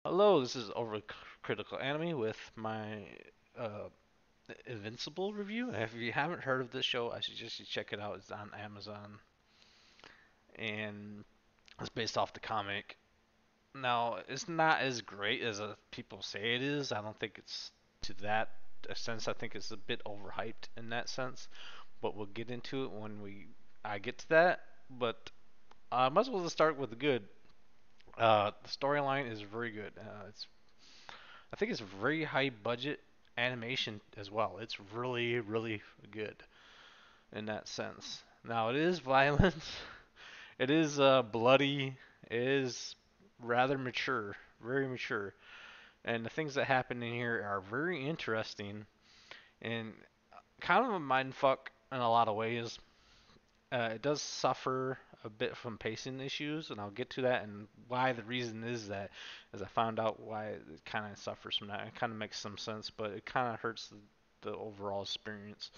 Hello, this is Overcritical Anime with my uh, Invincible review. If you haven't heard of this show, I suggest you check it out. It's on Amazon and it's based off the comic. Now, it's not as great as people say it is. I don't think it's to that sense. I think it's a bit overhyped in that sense, but we'll get into it when I get to that. But I might as well just start with the good. The storyline is very good. I think it's very high budget animation as well. It's really, really good in that sense. Now it is violent. It is bloody. It is rather mature, very mature, and the things that happen in here are very interesting and kind of a mind fuck in a lot of ways. It does suffer a bit from pacing issues, and I'll get to that and why the reason is that, as I found out why it kind of suffers from that. It kind of makes some sense, but it kind of hurts the overall experience.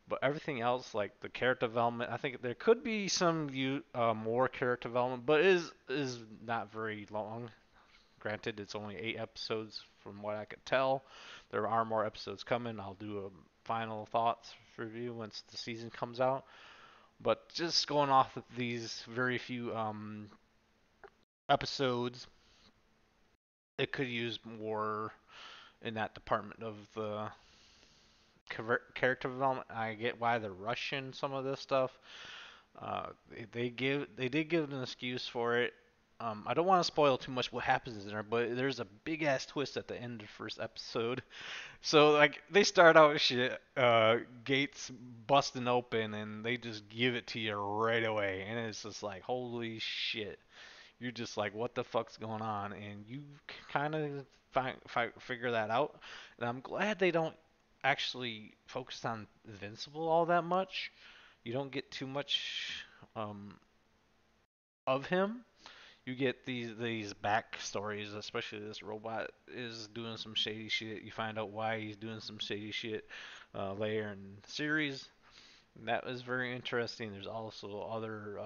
But everything else, like the character development, I think there could be some more character development, but it is not very long. Granted, it's only 8 episodes from what I could tell. There are more episodes coming. I'll do a final thoughts review once the season comes out. But just going off of these very few episodes, it could use more in that department of the character development. I get why they're rushing some of this stuff. They did give an excuse for it. I don't want to spoil too much what happens in there, but there's a big ass twist at the end of the first episode. So like they start out with shit, gates busting open, and they just give it to you right away, and it's just like holy shit. You're just like, what the fuck's going on? And you kind of figure that out. And I'm glad they don't actually focus on Invincible all that much. You don't get too much um, of him. You get these backstories, especially this robot is doing some shady shit. You find out why he's doing some shady shit later in the series. And that was very interesting. There's also other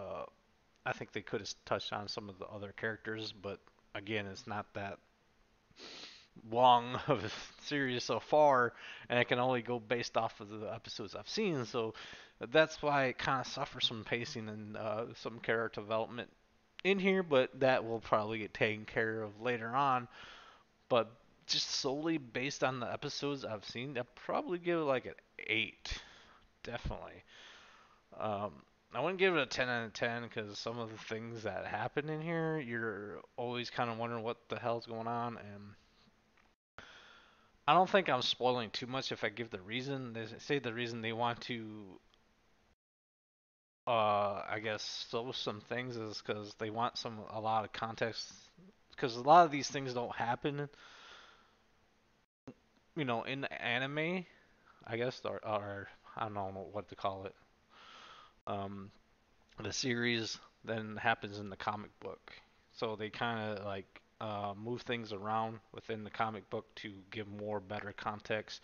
I think they could have touched on some of the other characters, but again, it's not that long of a series so far, and I can only go based off of the episodes I've seen. So that's why it kind of suffers from pacing and some character development in here, but that will probably get taken care of later on. But just solely based on the episodes I've seen, I'd probably give it like an 8, definitely. Um, I wouldn't give it a 10 out of 10 because some of the things that happen in here, you're always kind of wondering what the hell's going on. And I don't think I'm spoiling too much if I give the reason. They say the reason they want to, I guess, show some things is because they want a lot of context. Because a lot of these things don't happen, in the anime, I guess, or I don't know what to call it. Um, the series then happens in the comic book. So they kind of like move things around within the comic book to give more better context.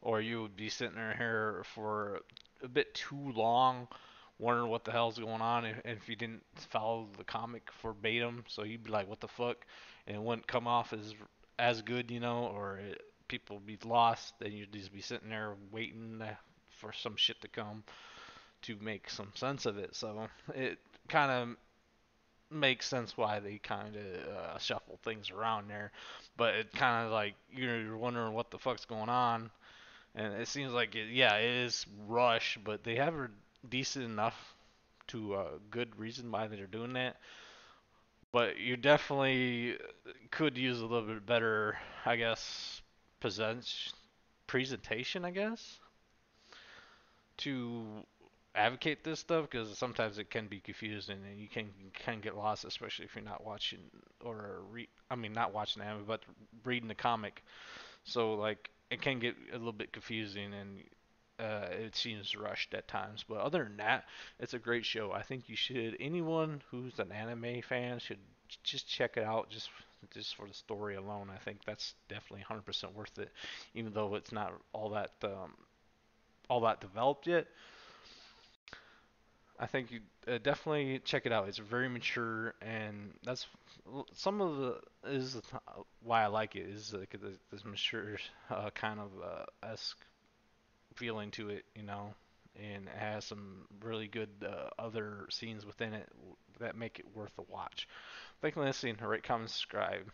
Or you would be sitting there here for a bit too long, wondering what the hell's going on if you didn't follow the comic verbatim. So you'd be like, what the fuck? And it wouldn't come off as good, or people would be lost, and you'd just be sitting there waiting for some shit to come to make some sense of it. So it kind of makes sense why they kind of shuffle things around there. But it kind of like you're wondering what the fuck's going on, and it seems like yeah, it is rush, but they have a decent enough to a good reason why they're doing that. But you definitely could use a little bit better, I guess, present presentation, I guess, to advocate this stuff because sometimes it can be confusing and you can get lost, especially if you're not watching I mean not watching anime, but reading the comic. So like it can get a little bit confusing and it seems rushed at times. But other than that, it's a great show. I think you should anyone who's an anime fan should just check it out just for the story alone. I think that's definitely 100% worth it, even though it's not all that developed yet. I think you definitely check it out. It's very mature, and that's some of the is why I like it is like this mature kind of esque feeling to it, and it has some really good other scenes within it that make it worth a watch. Thank you for listening. Rate, comment, subscribe.